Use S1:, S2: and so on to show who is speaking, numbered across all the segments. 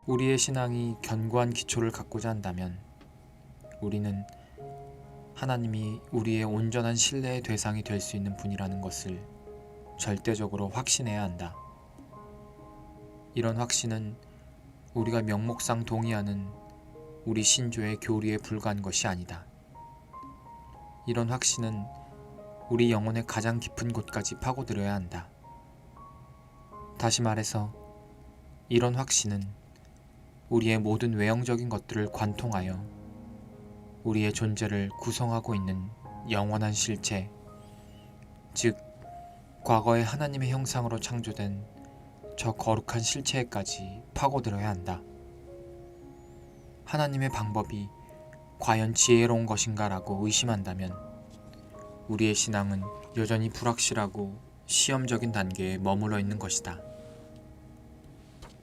S1: 우리의 신앙이 견고한 기초를 갖고자 한다면 우리는 하나님이 우리의 온전한 신뢰의 대상이 될 수 있는 분이라는 것을 절대적으로 확신해야 한다. 이런 확신은 우리가 명목상 동의하는 우리 신조의 교리에 불과한 것이 아니다. 이런 확신은 우리 영혼의 가장 깊은 곳까지 파고들어야 한다. 다시 말해서 이런 확신은 우리의 모든 외형적인 것들을 관통하여 우리의 존재를 구성하고 있는 영원한 실체, 즉 과거의 하나님의 형상으로 창조된 저 거룩한 실체에까지 파고들어야 한다. 하나님의 방법이 과연 지혜로운 것인가 라고 의심한다면 우리의 신앙은 여전히 불확실하고 시험적인 단계에 머물러 있는 것이다.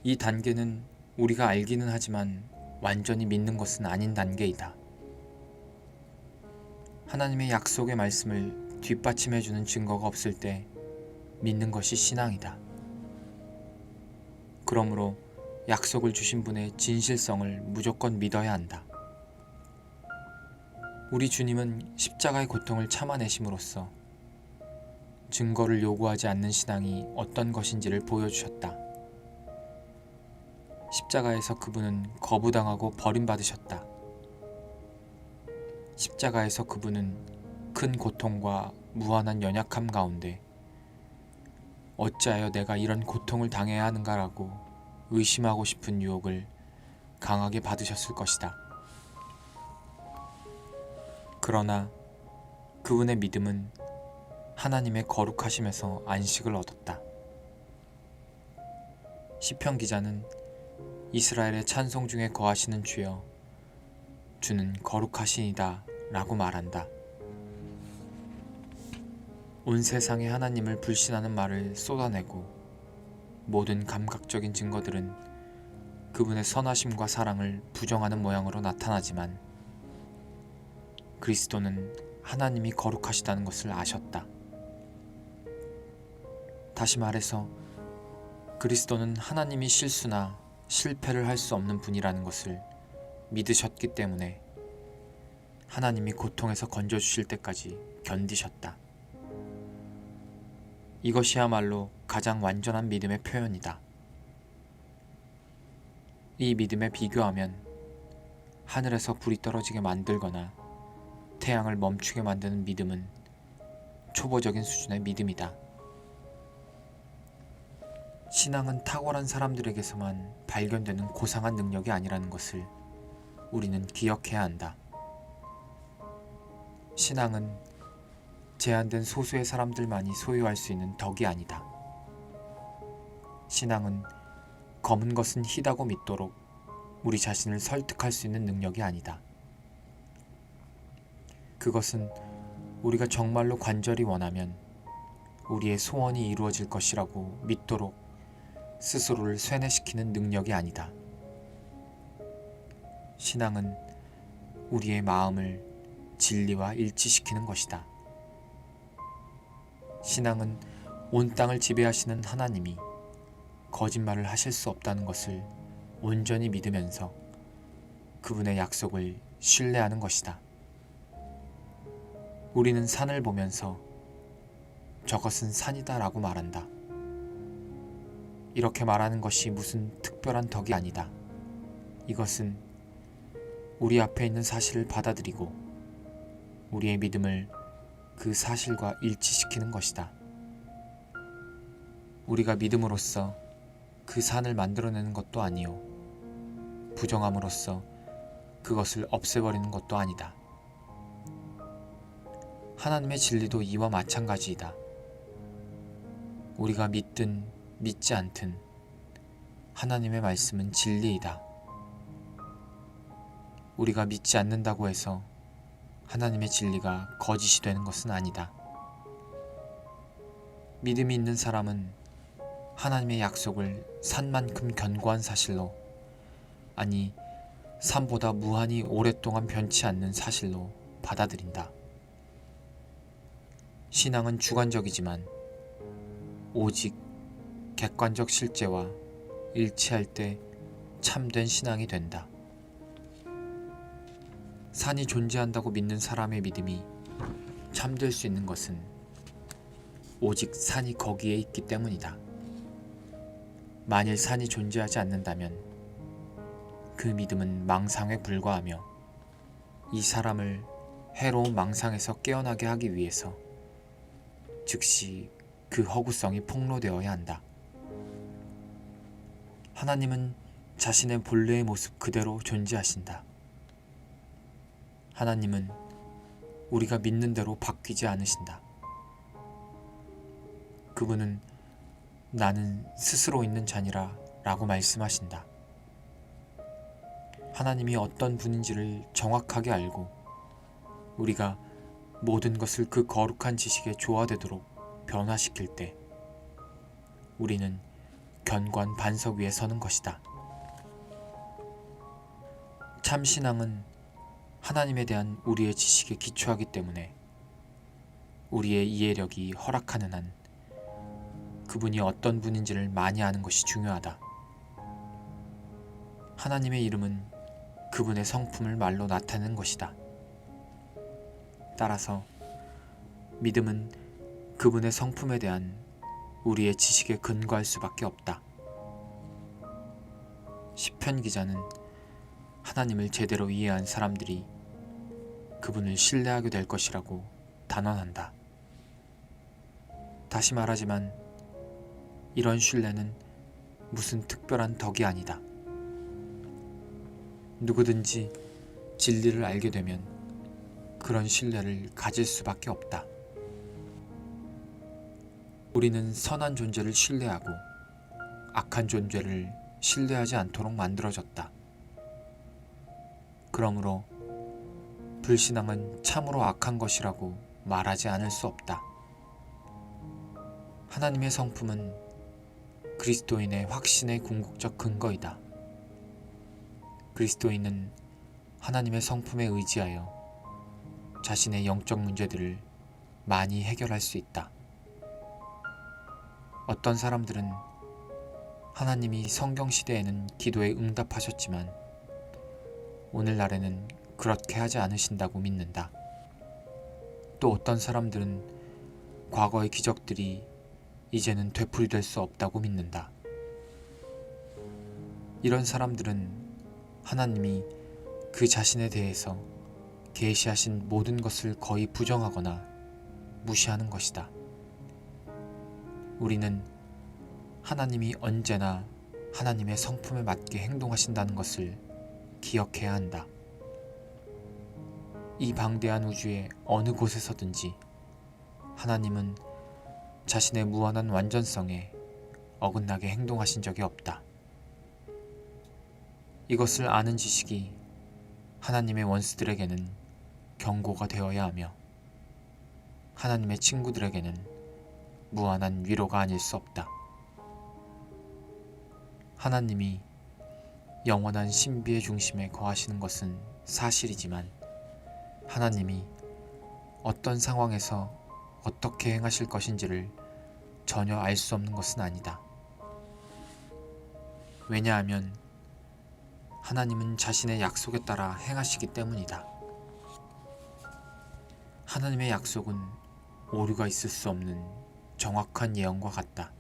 S1: 이 단계는 우리가 알기는 하지만 완전히 믿는 것은 아닌 단계이다. 하나님의 약속의 말씀을 뒷받침해주는 증거가 없을 때 믿는 것이 신앙이다. 그러므로 약속을 주신 분의 진실성을 무조건 믿어야 한다. 우리 주님은 십자가의 고통을 참아내심으로써 증거를 요구하지 않는 신앙이 어떤 것인지를 보여주셨다. 십자가에서 그분은 거부당하고 버림받으셨다. 십자가에서 그분은 큰 고통과 무한한 연약함 가운데 어찌하여 내가 이런 고통을 당해야 하는가라고 의심하고 싶은 유혹을 강하게 받으셨을 것이다. 그러나 그분의 믿음은 하나님의 거룩하심에서 안식을 얻었다. 시편 기자는 이스라엘의 찬송 중에 거하시는 주여, 주는 거룩하시니다 라고 말한다. 온 세상에 하나님을 불신하는 말을 쏟아내고 모든 감각적인 증거들은 그분의 선하심과 사랑을 부정하는 모양으로 나타나지만 그리스도는 하나님이 거룩하시다는 것을 아셨다. 다시 말해서 그리스도는 하나님이 실수나 실패를 할 수 없는 분이라는 것을 믿으셨기 때문에 하나님이 고통에서 건져주실 때까지 견디셨다. 이것이야말로 가장 완전한 믿음의 표현이다. 이 믿음에 비교하면 하늘에서 불이 떨어지게 만들거나 태양을 멈추게 만드는 믿음은 초보적인 수준의 믿음이다. 신앙은 탁월한 사람들에게서만 발견되는 고상한 능력이 아니라는 것을 우리는 기억해야 한다. 신앙은 제한된 소수의 사람들만이 소유할 수 있는 덕이 아니다. 신앙은 검은 것은 희다고 믿도록 우리 자신을 설득할 수 있는 능력이 아니다. 그것은 우리가 정말로 간절히 원하면 우리의 소원이 이루어질 것이라고 믿도록 스스로를 쇠뇌시키는 능력이 아니다. 신앙은 우리의 마음을 진리와 일치시키는 것이다. 신앙은 온 땅을 지배하시는 하나님이 거짓말을 하실 수 없다는 것을 온전히 믿으면서 그분의 약속을 신뢰하는 것이다. 우리는 산을 보면서 저것은 산이다 라고 말한다. 이렇게 말하는 것이 무슨 특별한 덕이 아니다. 이것은 우리 앞에 있는 사실을 받아들이고 우리의 믿음을 그 사실과 일치시키는 것이다. 우리가 믿음으로써 그 산을 만들어내는 것도 아니요, 부정함으로써 그것을 없애버리는 것도 아니다. 하나님의 진리도 이와 마찬가지이다. 우리가 믿든 믿지 않든 하나님의 말씀은 진리이다. 우리가 믿지 않는다고 해서 하나님의 진리가 거짓이 되는 것은 아니다. 믿음이 있는 사람은 하나님의 약속을 산만큼 견고한 사실로, 아니 산보다 무한히 오랫동안 변치 않는 사실로 받아들인다. 신앙은 주관적이지만 오직 객관적 실제와 일치할 때 참된 신앙이 된다. 산이 존재한다고 믿는 사람의 믿음이 참될 수 있는 것은 오직 산이 거기에 있기 때문이다. 만일 산이 존재하지 않는다면 그 믿음은 망상에 불과하며 이 사람을 해로운 망상에서 깨어나게 하기 위해서 즉시 그 허구성이 폭로되어야 한다. 하나님은 자신의 본래의 모습 그대로 존재하신다. 하나님은 우리가 믿는 대로 바뀌지 않으신다. 그분은 나는 스스로 있는 자니라 라고 말씀하신다. 하나님이 어떤 분인지를 정확하게 알고 우리가 모든 것을 그 거룩한 지식에 조화되도록 변화시킬 때 우리는 견고한 반석 위에 서는 것이다. 참신앙은 하나님에 대한 우리의 지식에 기초하기 때문에 우리의 이해력이 허락하는 한 그분이 어떤 분인지를 많이 아는 것이 중요하다. 하나님의 이름은 그분의 성품을 말로 나타내는 것이다. 따라서 믿음은 그분의 성품에 대한 우리의 지식에 근거할 수밖에 없다. 시편 기자는 하나님을 제대로 이해한 사람들이 그분을 신뢰하게 될 것이라고 단언한다. 다시 말하지만 이런 신뢰는 무슨 특별한 덕이 아니다. 누구든지 진리를 알게 되면 그런 신뢰를 가질 수밖에 없다. 우리는 선한 존재를 신뢰하고 악한 존재를 신뢰하지 않도록 만들어졌다. 그러므로 불신앙은 참으로 악한 것이라고 말하지 않을 수 없다. 하나님의 성품은 그리스도인의 확신의 궁극적 근거이다. 그리스도인은 하나님의 성품에 의지하여 자신의 영적 문제들을 많이 해결할 수 있다. 어떤 사람들은 하나님이 성경시대에는 기도에 응답하셨지만 오늘날에는 그렇게 하지 않으신다고 믿는다. 또 어떤 사람들은 과거의 기적들이 이제는 되풀이될 수 없다고 믿는다. 이런 사람들은 하나님이 그 자신에 대해서 계시하신 모든 것을 거의 부정하거나 무시하는 것이다. 우리는 하나님이 언제나 하나님의 성품에 맞게 행동하신다는 것을 기억해야 한다. 이 방대한 우주의 어느 곳에서든지 하나님은 자신의 무한한 완전성에 어긋나게 행동하신 적이 없다. 이것을 아는 지식이 하나님의 원수들에게는 경고가 되어야 하며 하나님의 친구들에게는 무한한 위로가 아닐 수 없다. 하나님이 영원한 신비의 중심에 거하시는 것은 사실이지만 하나님이 어떤 상황에서 어떻게 행하실 것인지를 전혀 알 수 없는 것은 아니다. 왜냐하면 하나님은 자신의 약속에 따라 행하시기 때문이다. 하나님의 약속은 오류가 있을 수 없는 정확한 예언과 같다.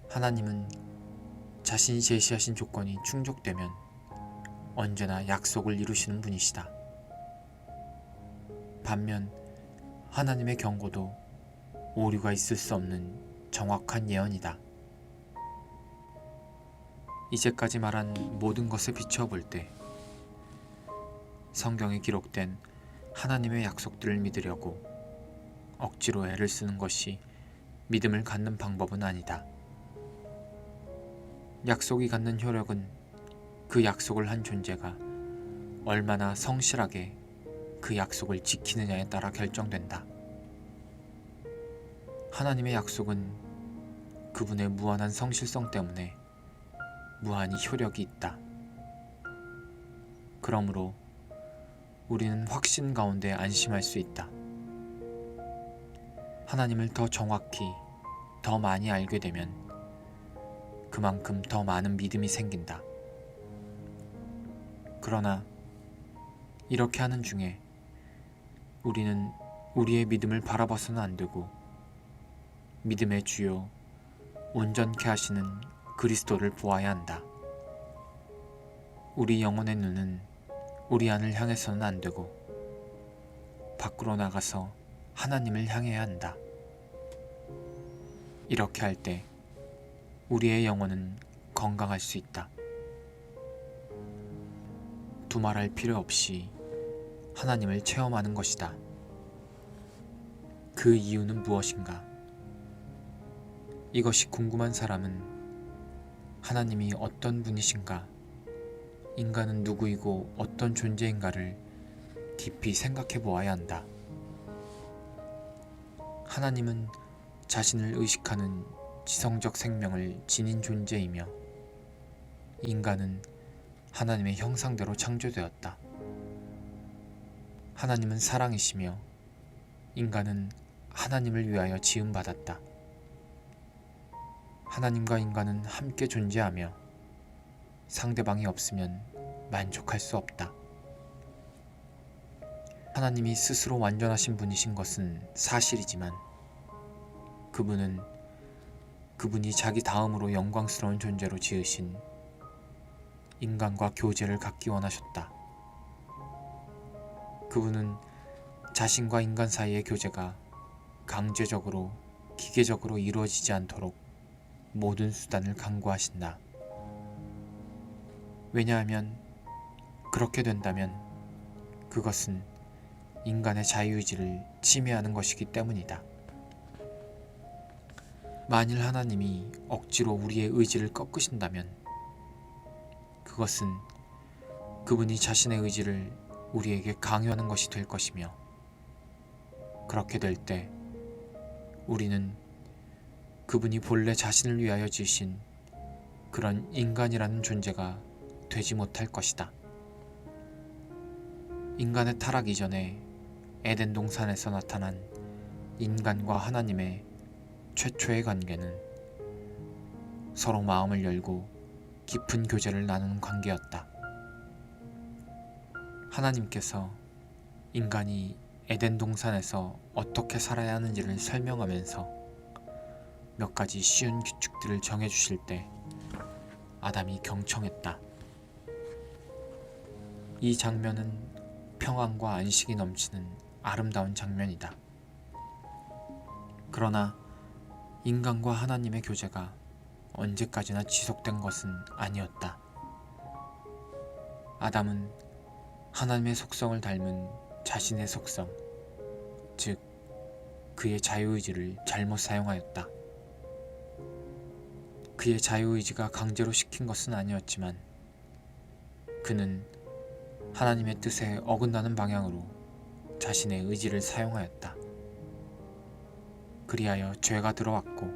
S1: 하나님은 자신이 제시하신 조건이 충족되면 언제나 약속을 이루시는 분이시다. 반면 하나님의 경고도 오류가 있을 수 없는 정확한 예언이다. 이제까지 말한 모든 것에 비춰볼 때 성경에 기록된 하나님의 약속들을 믿으려고 억지로 애를 쓰는 것이 믿음을 갖는 방법은 아니다. 약속이 갖는 효력은 그 약속을 한 존재가 얼마나 성실하게 그 약속을 지키느냐에 따라 결정된다. 하나님의 약속은 그분의 무한한 성실성 때문에 무한히 효력이 있다. 그러므로 우리는 확신 가운데 안심할 수 있다. 하나님을 더 정확히, 더 많이 알게 되면 그만큼 더 많은 믿음이 생긴다. 그러나 이렇게 하는 중에 우리는 우리의 믿음을 바라봐서는 안 되고 믿음의 주요 온전케 하시는 그리스도를 보아야 한다. 우리 영혼의 눈은 우리 안을 향해서는 안 되고 밖으로 나가서 하나님을 향해야 한다. 이렇게 할 때 우리의 영혼은 건강할 수 있다. 두말할 필요 없이 하나님을 체험하는 것이다. 그 이유는 무엇인가? 이것이 궁금한 사람은 하나님이 어떤 분이신가, 인간은 누구이고 어떤 존재인가를 깊이 생각해 보아야 한다. 하나님은 자신을 의식하는 지성적 생명을 지닌 존재이며 인간은 하나님의 형상대로 창조되었다. 하나님은 사랑이시며 인간은 하나님을 위하여 지음받았다. 하나님과 인간은 함께 존재하며 상대방이 없으면 만족할 수 없다. 하나님이 스스로 완전하신 분이신 것은 사실이지만 그분이 자기 다음으로 영광스러운 존재로 지으신 인간과 교제를 갖기 원하셨다. 그분은 자신과 인간 사이의 교제가 강제적으로 기계적으로 이루어지지 않도록 모든 수단을 강구하신다. 왜냐하면 그렇게 된다면 그것은 인간의 자유의지를 침해하는 것이기 때문이다. 만일 하나님이 억지로 우리의 의지를 꺾으신다면 그것은 그분이 자신의 의지를 우리에게 강요하는 것이 될 것이며 그렇게 될 때 우리는 그분이 본래 자신을 위하여 지으신 그런 인간이라는 존재가 되지 못할 것이다. 인간의 타락 이전에 에덴 동산에서 나타난 인간과 하나님의 최초의 관계는 서로 마음을 열고 깊은 교제를 나누는 관계였다. 하나님께서 인간이 에덴 동산에서 어떻게 살아야 하는지를 설명하면서 몇 가지 쉬운 규칙들을 정해주실 때 아담이 경청했다. 이 장면은 평안과 안식이 넘치는 아름다운 장면이다. 그러나 인간과 하나님의 교제가 언제까지나 지속된 것은 아니었다. 아담은 하나님의 속성을 닮은 자신의 속성, 즉 그의 자유의지를 잘못 사용하였다. 그의 자유의지가 강제로 시킨 것은 아니었지만 그는 하나님의 뜻에 어긋나는 방향으로 자신의 의지를 사용하였다. 그리하여 죄가 들어왔고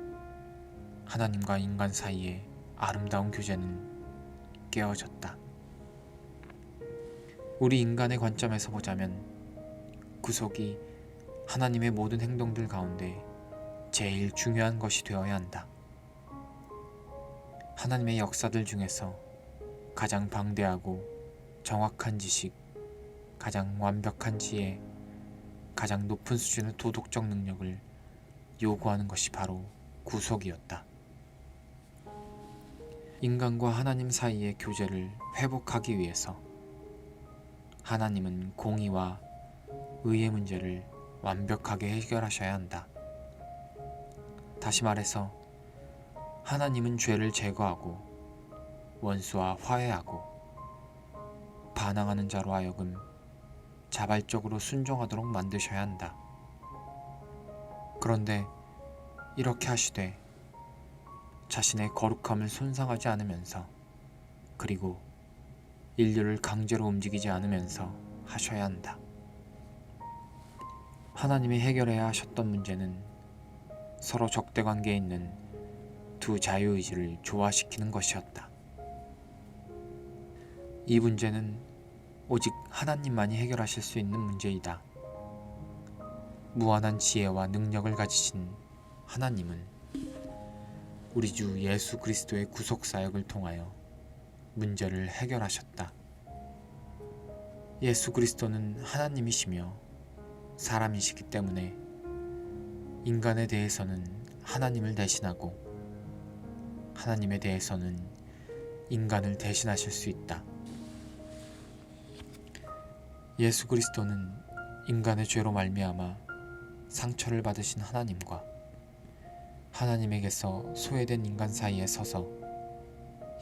S1: 하나님과 인간 사이의 아름다운 교제는 깨어졌다. 우리 인간의 관점에서 보자면 구속이 하나님의 모든 행동들 가운데 제일 중요한 것이 되어야 한다. 하나님의 역사들 중에서 가장 방대하고 정확한 지식, 가장 완벽한 지혜, 가장 높은 수준의 도덕적 능력을 요구하는 것이 바로 구속이었다. 인간과 하나님 사이의 교제를 회복하기 위해서 하나님은 공의와 의의 문제를 완벽하게 해결하셔야 한다. 다시 말해서 하나님은 죄를 제거하고 원수와 화해하고 반항하는 자로 하여금 자발적으로 순종하도록 만드셔야 한다. 그런데 이렇게 하시되 자신의 거룩함을 손상하지 않으면서 그리고 인류를 강제로 움직이지 않으면서 하셔야 한다. 하나님이 해결해야 하셨던 문제는 서로 적대관계에 있는 두 자유의지를 조화시키는 것이었다. 이 문제는 오직 하나님만이 해결하실 수 있는 문제이다. 무한한 지혜와 능력을 가지신 하나님은 우리 주 예수 그리스도의 구속 사역을 통하여 문제를 해결하셨다. 예수 그리스도는 하나님이시며 사람이시기 때문에 인간에 대해서는 하나님을 대신하고 하나님에 대해서는 인간을 대신하실 수 있다. 예수 그리스도는 인간의 죄로 말미암아 상처를 받으신 하나님과 하나님에게서 소외된 인간 사이에 서서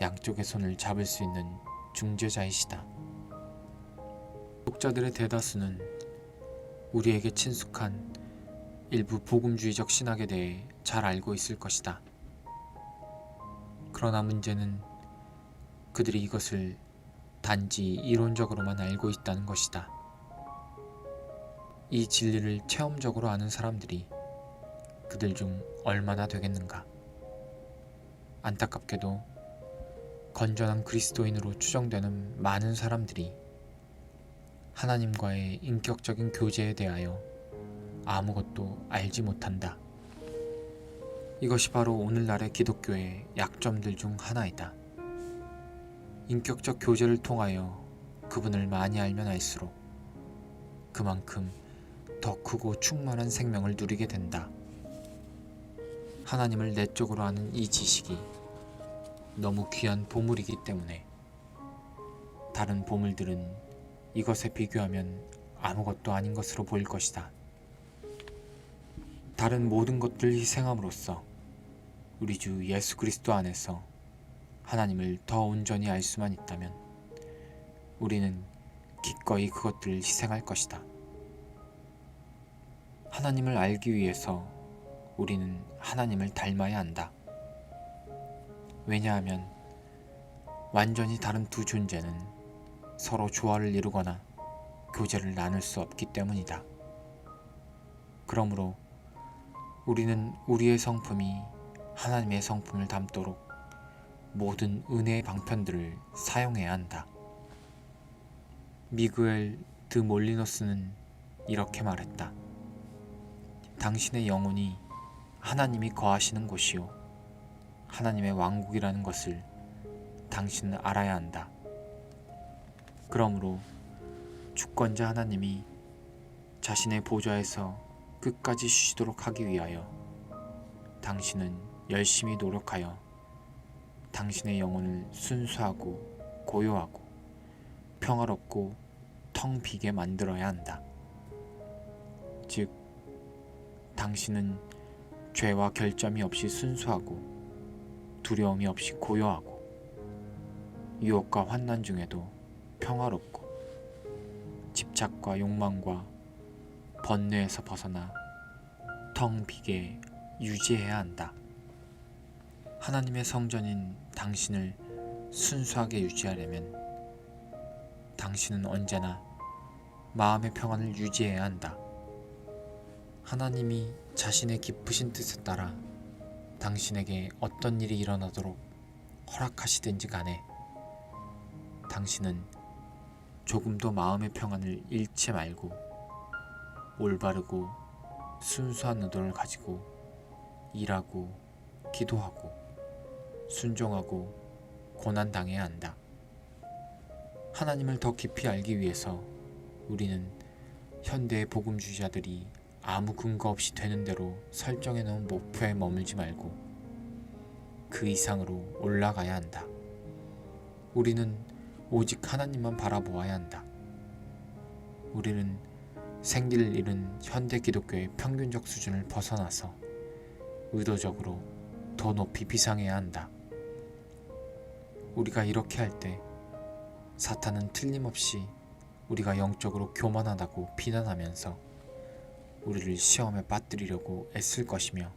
S1: 양쪽의 손을 잡을 수 있는 중재자이시다. 독자들의 대다수는 우리에게 친숙한 일부 복음주의적 신학에 대해 잘 알고 있을 것이다. 그러나 문제는 그들이 이것을 단지 이론적으로만 알고 있다는 것이다. 이 진리를 체험적으로 아는 사람들이 그들 중 얼마나 되겠는가. 안타깝게도 건전한 그리스도인으로 추정되는 많은 사람들이 하나님과의 인격적인 교제에 대하여 아무것도 알지 못한다. 이것이 바로 오늘날의 기독교의 약점들 중 하나이다. 인격적 교제를 통하여 그분을 많이 알면 알수록 그만큼 더 크고 충만한 생명을 누리게 된다. 하나님을 내적으로 아는 이 지식이 너무 귀한 보물이기 때문에 다른 보물들은 이것에 비교하면 아무것도 아닌 것으로 보일 것이다. 다른 모든 것들을 희생함으로써 우리 주 예수 그리스도 안에서 하나님을 더 온전히 알 수만 있다면 우리는 기꺼이 그것들을 희생할 것이다. 하나님을 알기 위해서 우리는 하나님을 닮아야 한다. 왜냐하면 완전히 다른 두 존재는 서로 조화를 이루거나 교제를 나눌 수 없기 때문이다. 그러므로 우리는 우리의 성품이 하나님의 성품을 닮도록 모든 은혜의 방편들을 사용해야 한다. 미구엘 드 몰리노스는 이렇게 말했다. 당신의 영혼이 하나님이 거하시는 곳이요 하나님의 왕국이라는 것을 당신은 알아야 한다. 그러므로 주권자 하나님이 자신의 보좌에서 끝까지 쉬시도록 하기 위하여 당신은 열심히 노력하여 당신의 영혼을 순수하고 고요하고 평화롭고 텅 비게 만들어야 한다. 즉, 당신은 죄와 결점이 없이 순수하고 두려움이 없이 고요하고 유혹과 환난 중에도 평화롭고 집착과 욕망과 번뇌에서 벗어나 텅 비게 유지해야 한다. 하나님의 성전인 당신을 순수하게 유지하려면 당신은 언제나 마음의 평안을 유지해야 한다. 하나님이 자신의 깊으신 뜻에 따라 당신에게 어떤 일이 일어나도록 허락하시든지 간에 당신은 조금도 마음의 평안을 잃지 말고 올바르고 순수한 의도를 가지고 일하고 기도하고 순종하고 고난당해야 한다. 하나님을 더 깊이 알기 위해서 우리는 현대의 복음주의자들이 아무 근거 없이 되는 대로 설정해 놓은 목표에 머물지 말고 그 이상으로 올라가야 한다. 우리는 오직 하나님만 바라보아야 한다. 우리는 생기를 잃은 현대 기독교의 평균적 수준을 벗어나서 의도적으로 더 높이 비상해야 한다. 우리가 이렇게 할 때 사탄은 틀림없이 우리가 영적으로 교만하다고 비난하면서 우리를 시험에 빠뜨리려고 애쓸 것이며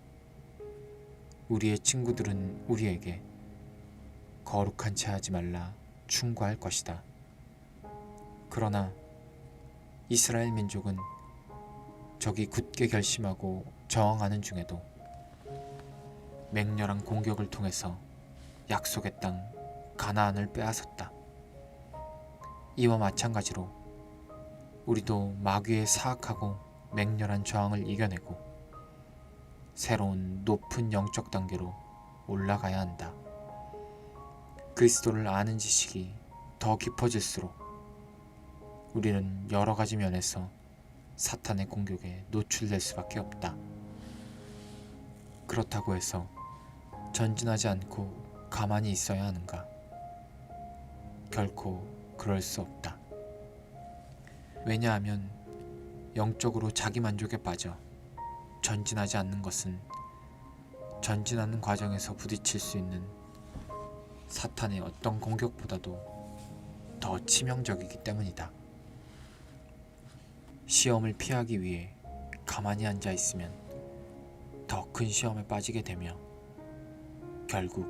S1: 우리의 친구들은 우리에게 거룩한 채 하지 말라 충고할 것이다. 그러나 이스라엘 민족은 적이 굳게 결심하고 저항하는 중에도 맹렬한 공격을 통해서 약속의 땅 가나안을 빼앗았다. 이와 마찬가지로 우리도 마귀의 사악하고 맹렬한 저항을 이겨내고 새로운 높은 영적 단계로 올라가야 한다. 그리스도를 아는 지식이 더 깊어질수록 우리는 여러 가지 면에서 사탄의 공격에 노출될 수밖에 없다. 그렇다고 해서 전진하지 않고 가만히 있어야 하는가? 결코 그럴 수 없다. 왜냐하면 영적으로 자기 만족에 빠져 전진하지 않는 것은 전진하는 과정에서 부딪힐 수 있는 사탄의 어떤 공격보다도 더 치명적이기 때문이다. 시험을 피하기 위해 가만히 앉아 있으면 더 큰 시험에 빠지게 되며 결국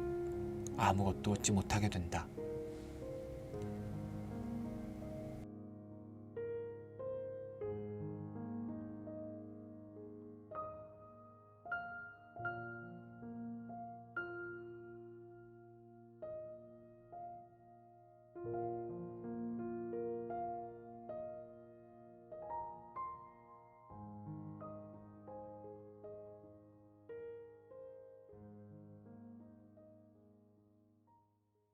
S1: 아무것도 얻지 못하게 된다.